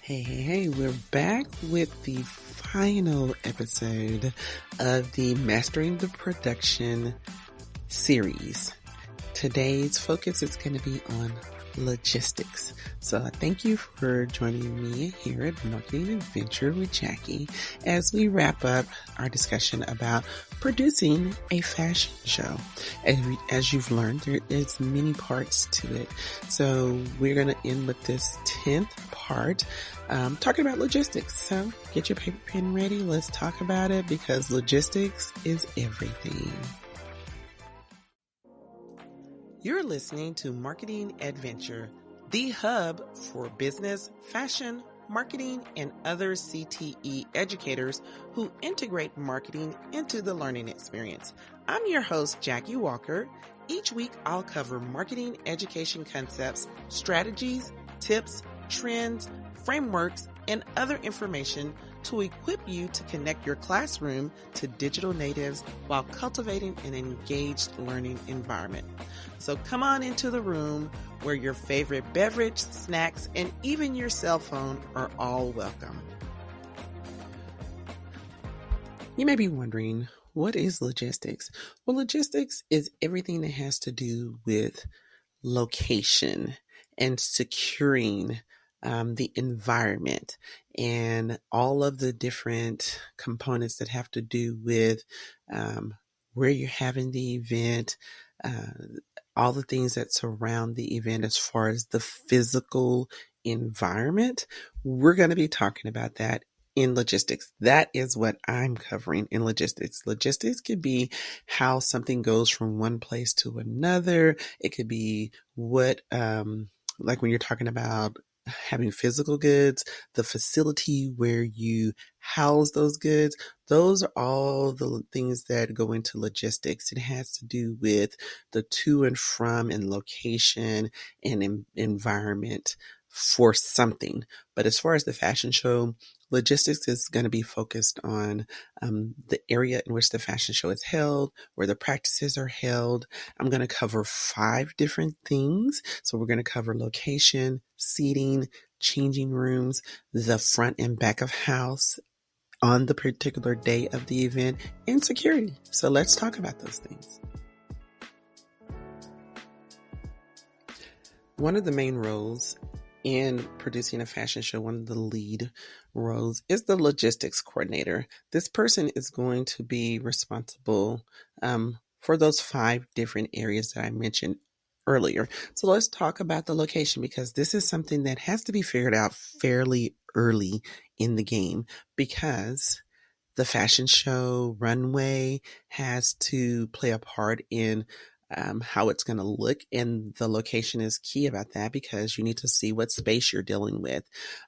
Hey, we're back with the final episode of the Mastering the Production series. Today's focus is going to be on logistics. So thank you for joining me here at Marketing Adventure with Jackie as we wrap up our discussion about producing a fashion show. As you've learned, there is many parts to it. So we're going to end with this 10th part, talking about logistics. So get your paper pen ready. Let's talk about it because logistics is everything. You're listening to Marketing Adventure, the hub for business, fashion, marketing, and other CTE educators who integrate marketing into the learning experience. I'm your host, Jackie Walker. Each week, I'll cover marketing education concepts, strategies, tips, trends, frameworks, and other information to equip you to connect your classroom to digital natives while cultivating an engaged learning environment. So come on into the room where your favorite beverage, snacks, and even your cell phone are all welcome. You may be wondering, what is logistics? Well, logistics is everything that has to do with location and securing the environment and all of the different components that have to do with where you're having the event, all the things that surround the event as far as the physical environment. We're going to be talking about that in logistics. That is what I'm covering in logistics. Logistics could be how something goes from one place to another. It could be what, like when you're talking about having physical goods, the facility where you house those goods, those are all the things that go into logistics. It has to do with the to and from and location and environment for something. But as far as the fashion show, logistics is going to be focused on the area in which the fashion show is held, where the practices are held. I'm going to cover 5 different things. So we're going to cover location, seating, changing rooms, the front and back of house on the particular day of the event, and security. So let's talk about those things. One of the main roles in producing a fashion show, one of the lead roles is the logistics coordinator. This person is going to be responsible for those 5 different areas that I mentioned earlier. So let's talk about the location because this is something that has to be figured out fairly early in the game because the fashion show runway has to play a part in how it's going to look. And the location is key about that because you need to see what space you're dealing with.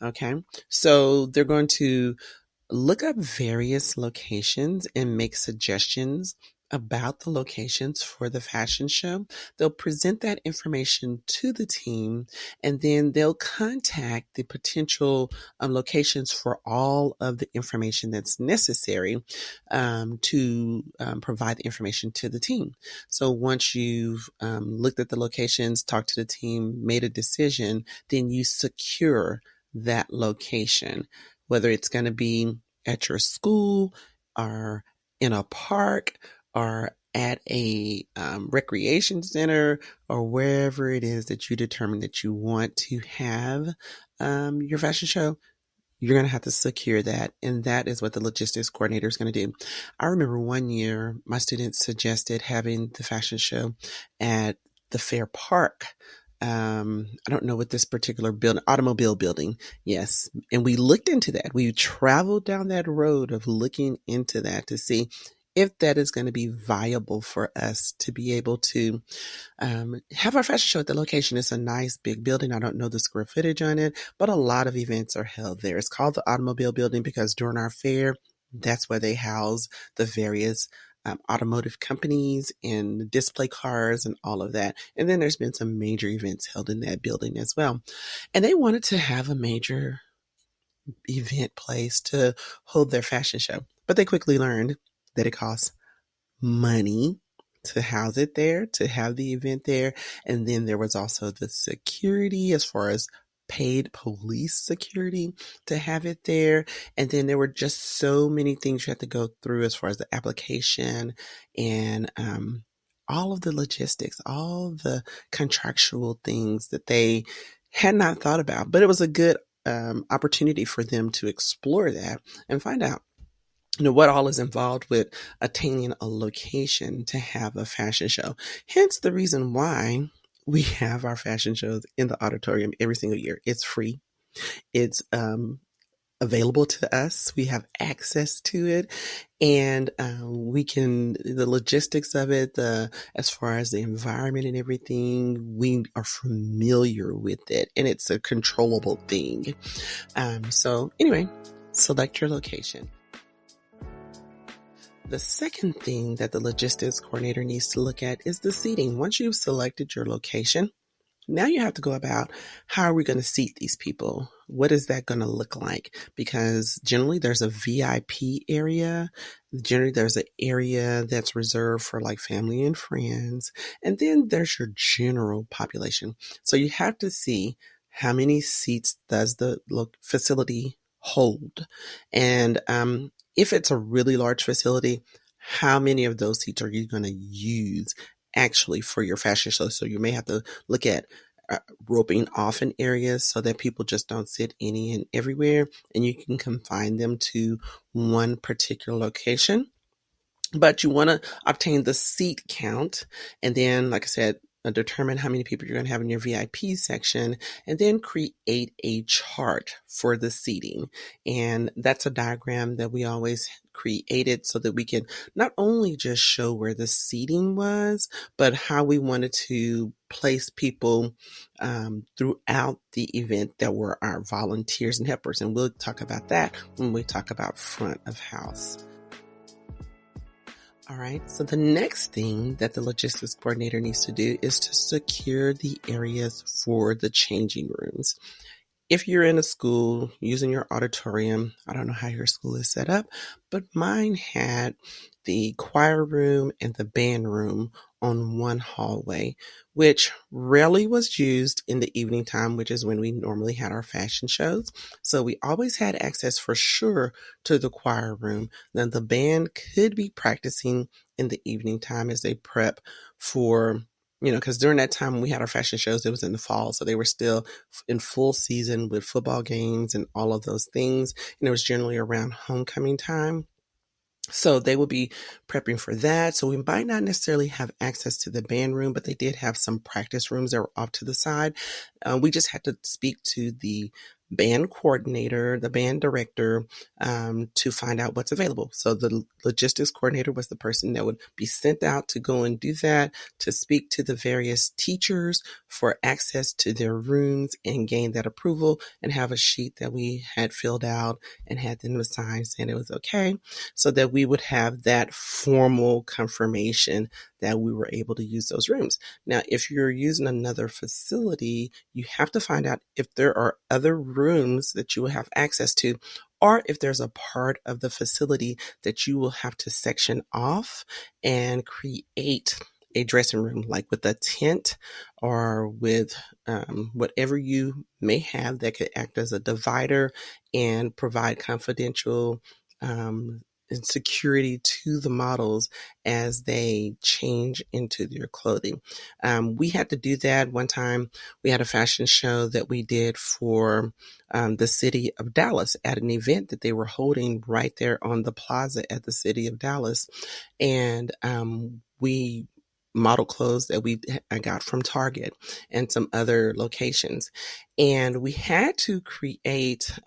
Okay. So they're going to look up various locations and make suggestions about the locations for the fashion show. They'll present that information to the team and then they'll contact the potential locations for all of the information that's necessary to provide the information to the team. So once you've looked at the locations, talked to the team, made a decision, then you secure that location, whether it's going to be at your school or in a park or at a recreation center or wherever it is that you determine that you want to have your fashion show. You're going to have to secure that. And that is what the logistics coordinator is going to do. I remember one year my students suggested having the fashion show at the Fair Park. I don't know what this particular building, automobile building. Yes. And we looked into that. We traveled down that road of looking into that to see if that is going to be viable for us to be able to have our fashion show at the location. It's a nice big building. I don't know the square footage on it, but a lot of events are held there. It's called the Automobile Building because during our fair, that's where they house the various automotive companies and display cars and all of that. And then there's been some major events held in that building as well. And they wanted to have a major event place to hold their fashion show, but they quickly learned that it costs money to house it there, to have the event there. And then there was also the security as far as paid police security to have it there. And then there were just so many things you had to go through as far as the application and all of the logistics, all the contractual things that they had not thought about. But it was a good opportunity for them to explore that and find out what all is involved with attaining a location to have a fashion show. Hence the reason why we have our fashion shows in the auditorium every single year. It's free. It's available to us. We have access to it, and we can the logistics of it, the as far as the environment and everything. We are familiar with it, and it's a controllable thing. So anyway, select your location. The second thing that the logistics coordinator needs to look at is the seating. Once you've selected your location, now you have to go about how are we going to seat these people? What is that going to look like? Because generally there's a VIP area. Generally there's an area that's reserved for like family and friends. And then there's your general population. So you have to see how many seats does the facility hold. And if it's a really large facility, how many of those seats are you going to use actually for your fashion show? So you may have to look at roping off in areas so that people just don't sit any and everywhere, and you can confine them to one particular location. But you want to obtain the seat count, and then, like I said, determine how many people you're going to have in your VIP section, and then create a chart for the seating. And that's a diagram that we always created so that we can not only just show where the seating was, but how we wanted to place people throughout the event that were our volunteers and helpers. And we'll talk about that when we talk about front of house. All right. So the next thing that the logistics coordinator needs to do is to secure the areas for the changing rooms. If you're in a school using your auditorium, I don't know how your school is set up, but mine had the choir room and the band room on one hallway, which rarely was used in the evening time, which is when we normally had our fashion shows. So we always had access for sure to the choir room. Then the band could be practicing in the evening time as they prep for, because during that time when we had our fashion shows, it was in the fall. So they were still in full season with football games and all of those things. And it was generally around homecoming time. So they will be prepping for that. So we might not necessarily have access to the band room, but they did have some practice rooms that were off to the side. We just had to speak to the band coordinator, the band director, to find out what's available. So the logistics coordinator was the person that would be sent out to go and do that, to speak to the various teachers for access to their rooms and gain that approval, and have a sheet that we had filled out and had them sign saying it was okay, so that we would have that formal confirmation that we were able to use those rooms. Now, if you're using another facility, you have to find out if there are other rooms that you will have access to, or if there's a part of the facility that you will have to section off and create a dressing room, like with a tent or with whatever you may have that could act as a divider and provide confidential and security to the models as they change into their clothing. We had to do that one time. We had a fashion show that we did for the city of Dallas at an event that they were holding right there on the plaza at the city of Dallas. And we model clothes that I got from Target and some other locations. And we had to create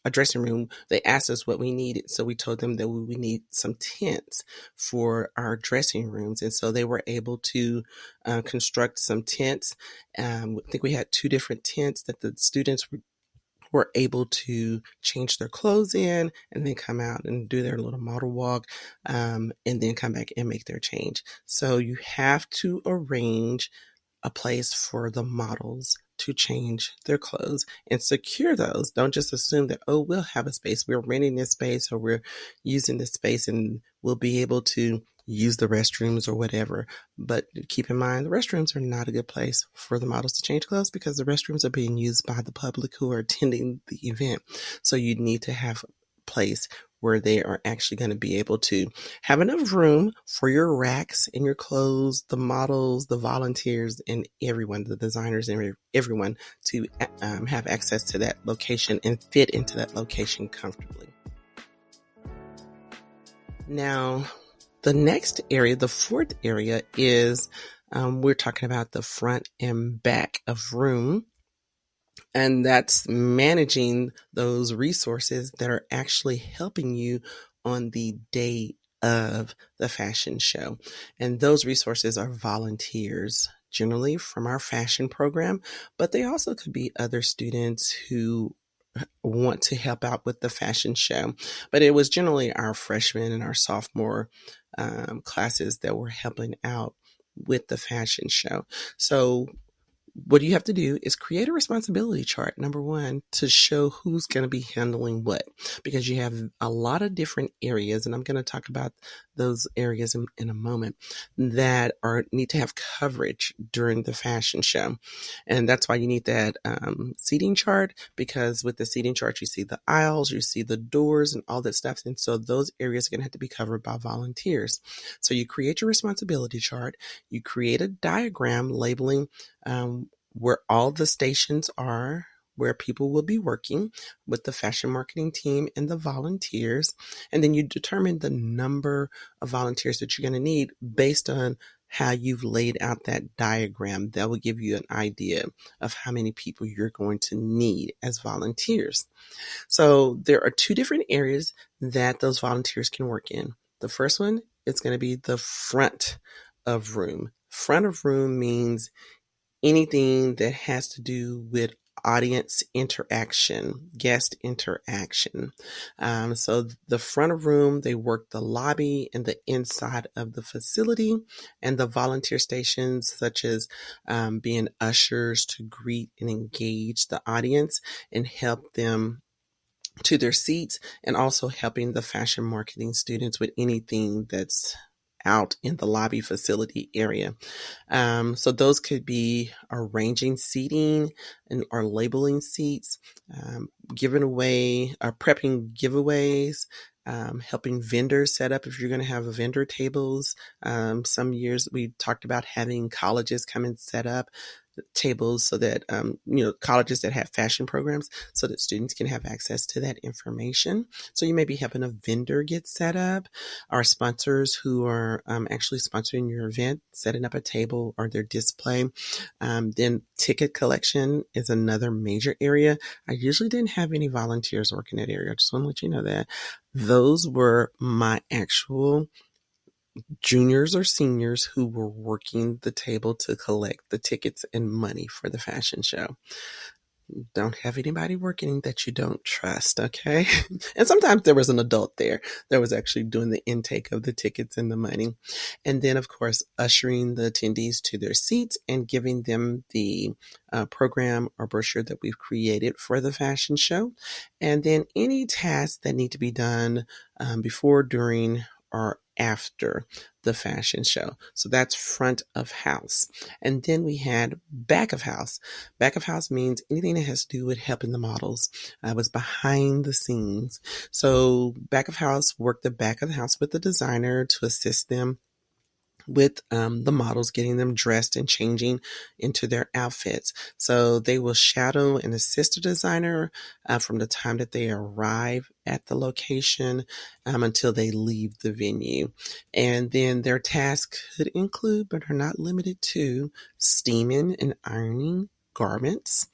a dressing room. They asked us what we needed. So we told them that we would need some tents for our dressing rooms. And so they were able to construct some tents. I think we had 2 different tents that the students were able to change their clothes in and then come out and do their little model walk, and then come back and make their change. So you have to arrange a place for the models to change their clothes and secure those. Don't just assume that, we'll have a space. We're renting this space or we're using this space and we'll be able to use the restrooms or whatever. But keep in mind, the restrooms are not a good place for the models to change clothes because the restrooms are being used by the public who are attending the event. So you need to have a place where they are actually going to be able to have enough room for your racks and your clothes, the models, the volunteers, and everyone, the designers, and everyone to have access to that location and fit into that location comfortably. Now, the next area, the fourth area, is we're talking about the front and back of room. And that's managing those resources that are actually helping you on the day of the fashion show. And those resources are volunteers, generally from our fashion program, but they also could be other students who want to help out with the fashion show. But it was generally our freshman and our sophomore classes that were helping out with the fashion show. So what you have to do is create a responsibility chart, number one, to show who's going to be handling what, because you have a lot of different areas, and I'm going to talk about those areas in a moment, that need to have coverage during the fashion show. And that's why you need that seating chart, because with the seating chart, you see the aisles, you see the doors and all that stuff. And so those areas are going to have to be covered by volunteers. So you create your responsibility chart, you create a diagram labeling where all the stations are, where people will be working with the fashion marketing team and the volunteers. And then you determine the number of volunteers that you're going to need based on how you've laid out that diagram. That will give you an idea of how many people you're going to need as volunteers. So there are two different areas that those volunteers can work in. The first one is going to be the front of room. Front of room means anything that has to do with audience interaction, guest interaction. So the front of room, they work the lobby and the inside of the facility, and the volunteer stations, such as being ushers to greet and engage the audience and help them to their seats, and also helping the fashion marketing students with anything that's out in the lobby facility area. So those could be arranging seating and or labeling seats, giving away or prepping giveaways, helping vendors set up if you're going to have vendor tables. Some years we talked about having colleges come and set up tables so that colleges that have fashion programs, so that students can have access to that information. So you may be helping a vendor get set up, or sponsors who are actually sponsoring your event, setting up a table or their display. Then ticket collection is another major area. I usually didn't have any volunteers working that area. I just want to let you know that those were my actual juniors or seniors who were working the table to collect the tickets and money for the fashion show. Don't have anybody working that you don't trust, okay? And sometimes there was an adult there that was actually doing the intake of the tickets and the money. And then, of course, ushering the attendees to their seats and giving them the program or brochure that we've created for the fashion show. And then any tasks that need to be done before, during, or after the fashion show. So that's front of house. And then we had back of house. Back of house means anything that has to do with helping the models. I was behind the scenes. So back of house worked the back of the house with the designer to assist them with the models, getting them dressed and changing into their outfits. So they will shadow and assist the designer from the time that they arrive at the location until they leave the venue. And then their tasks could include, but are not limited to, steaming and ironing garments,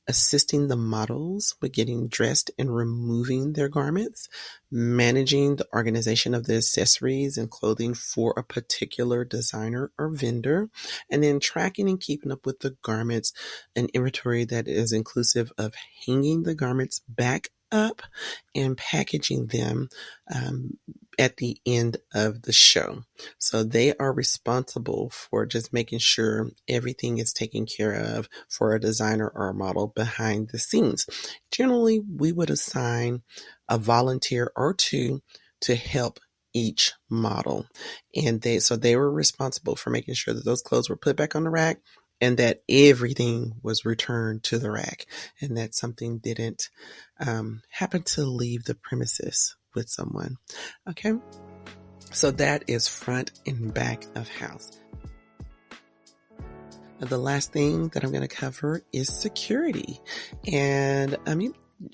assisting the models with getting dressed and removing their garments, managing the organization of the accessories and clothing for a particular designer or vendor, and then tracking and keeping up with the garments and inventory that is inclusive of hanging the garments back up and packaging them at the end of the show. So they are responsible for just making sure everything is taken care of for a designer or a model behind the scenes. Generally, we would assign a volunteer or two to help each model. And they were responsible for making sure that those clothes were put back on the rack and that everything was returned to the rack and that something didn't happen to leave the premises with someone. Okay. So that is front and back of house. The last thing that I'm going to cover is security. And I mean,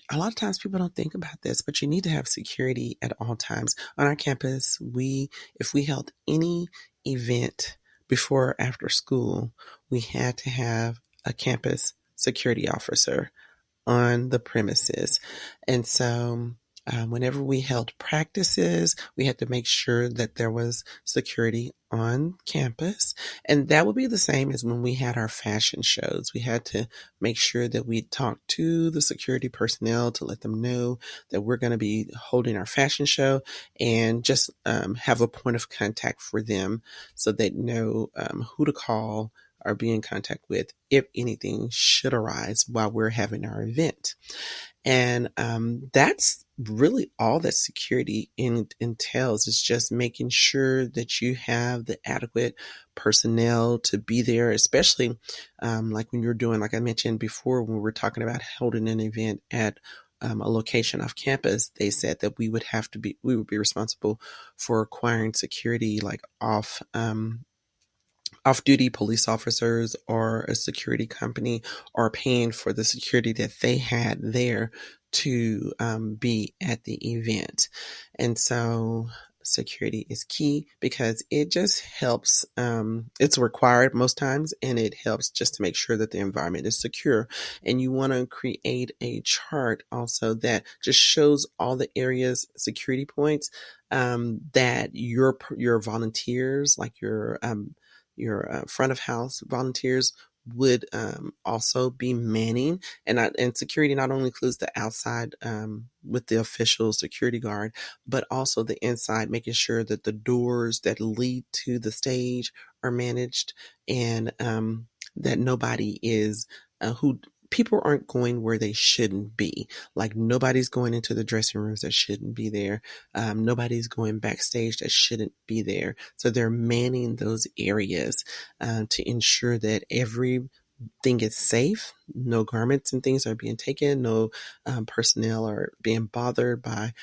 a lot of times people don't think about this, but you need to have security at all times. On our campus, if we held any event before or after school, we had to have a campus security officer on the premises. And so whenever we held practices, we had to make sure that there was security on campus. And that would be the same as when we had our fashion shows. We had to make sure that we talked to the security personnel to let them know that we're going to be holding our fashion show and just have a point of contact for them so they know who to call or be in contact with if anything should arise while we're having our event. And that's really all that security entails, is just making sure that you have the adequate personnel to be there, especially like when you're doing, like I mentioned before, when we were talking about holding an event at a location off campus. They said that we would be responsible for acquiring security like off-duty police officers or a security company are paying for the security that they had there to be at the event. And so security is key because it just helps. It's required most times, and it helps just to make sure that the environment is secure. And you want to create a chart also that just shows all the areas, security points that your volunteers, like your front of house volunteers would also be manning, and security not only includes the outside with the official security guard, but also the inside, making sure that the doors that lead to the stage are managed, and that nobody is who people aren't going where they shouldn't be. Like nobody's going into the dressing rooms that shouldn't be there. Nobody's going backstage that shouldn't be there. So they're manning those areas to ensure that everything is safe. No garments and things are being taken. No personnel are being bothered by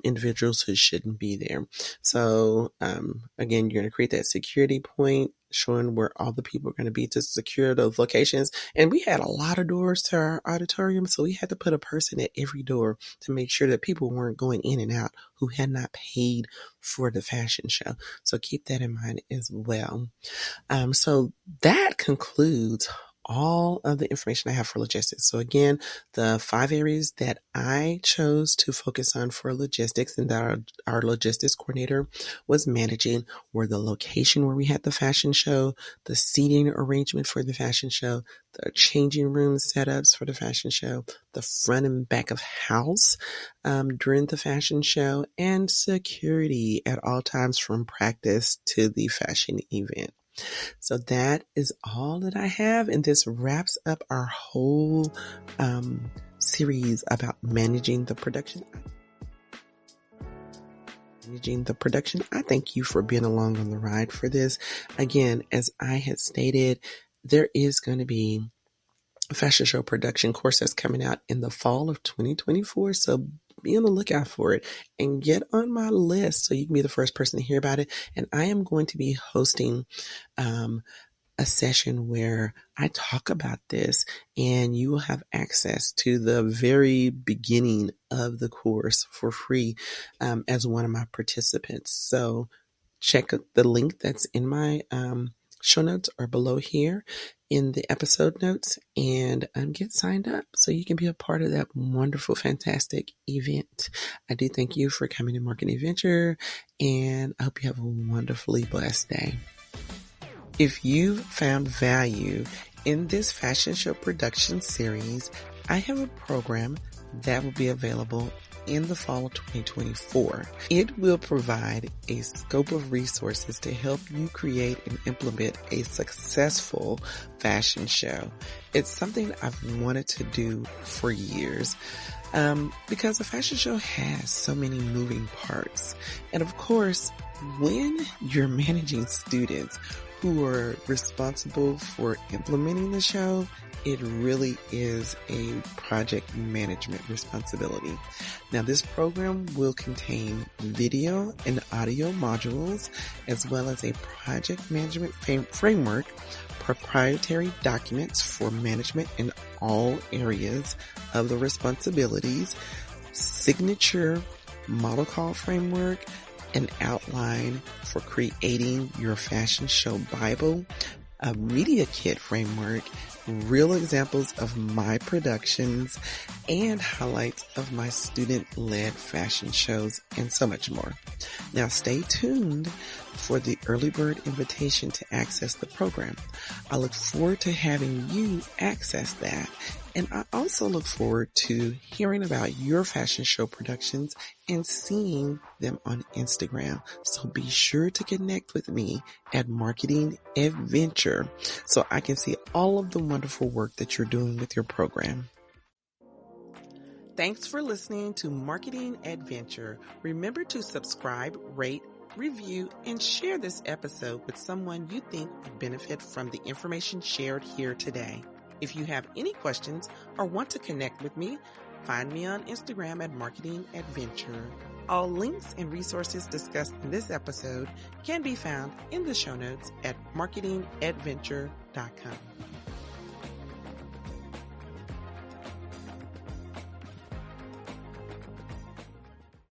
individuals who shouldn't be there. So again, you're going to create that security point showing where all the people are going to be to secure those locations. And we had a lot of doors to our auditorium, so we had to put a person at every door to make sure that people weren't going in and out who had not paid for the fashion show. So keep that in mind as well. So that concludes all of the information I have for logistics. So again, the 5 areas that I chose to focus on for logistics and that our logistics coordinator was managing were the location where we had the fashion show, the seating arrangement for the fashion show, the changing room setups for the fashion show, the front and back of house during the fashion show, and security at all times from practice to the fashion event. So that is all that I have, and this wraps up our whole series about managing the production. I thank you for being along on the ride for this. Again, as I had stated, there is going to be a fashion show production course that's coming out in the fall of 2024. So be on the lookout for it and get on my list so you can be the first person to hear about it. And I am going to be hosting a session where I talk about this, and you will have access to the very beginning of the course for free as one of my participants. So check the link that's in my show notes or below here in the episode notes, and get signed up so you can be a part of that wonderful, fantastic event. I do thank you for coming to Marketing Adventure, and I hope you have a wonderfully blessed day. If you found value in this fashion show production series, I have a program that will be available in the fall of 2024. It will provide a scope of resources to help you create and implement a successful fashion show. It's something I've wanted to do for years. Because a fashion show has so many moving parts. And of course, when you're managing students who are responsible for implementing the show, it really is a project management responsibility. Now, this program will contain video and audio modules, as well as a project management framework, proprietary documents for management in all areas of the responsibilities, signature model call framework, an outline for creating your fashion show Bible, a media kit framework, real examples of my productions, and highlights of my student-led fashion shows, and so much more. Now stay tuned for the early bird invitation to access the program. I look forward to having you access that. And I also look forward to hearing about your fashion show productions and seeing them on Instagram. So be sure to connect with me at Marketing Adventure so I can see all of the wonderful work that you're doing with your program. Thanks for listening to Marketing Adventure. Remember to subscribe, rate, review, and share this episode with someone you think would benefit from the information shared here today. If you have any questions or want to connect with me, find me on Instagram at Marketing Adventure. All links and resources discussed in this episode can be found in the show notes at marketingadventure.com.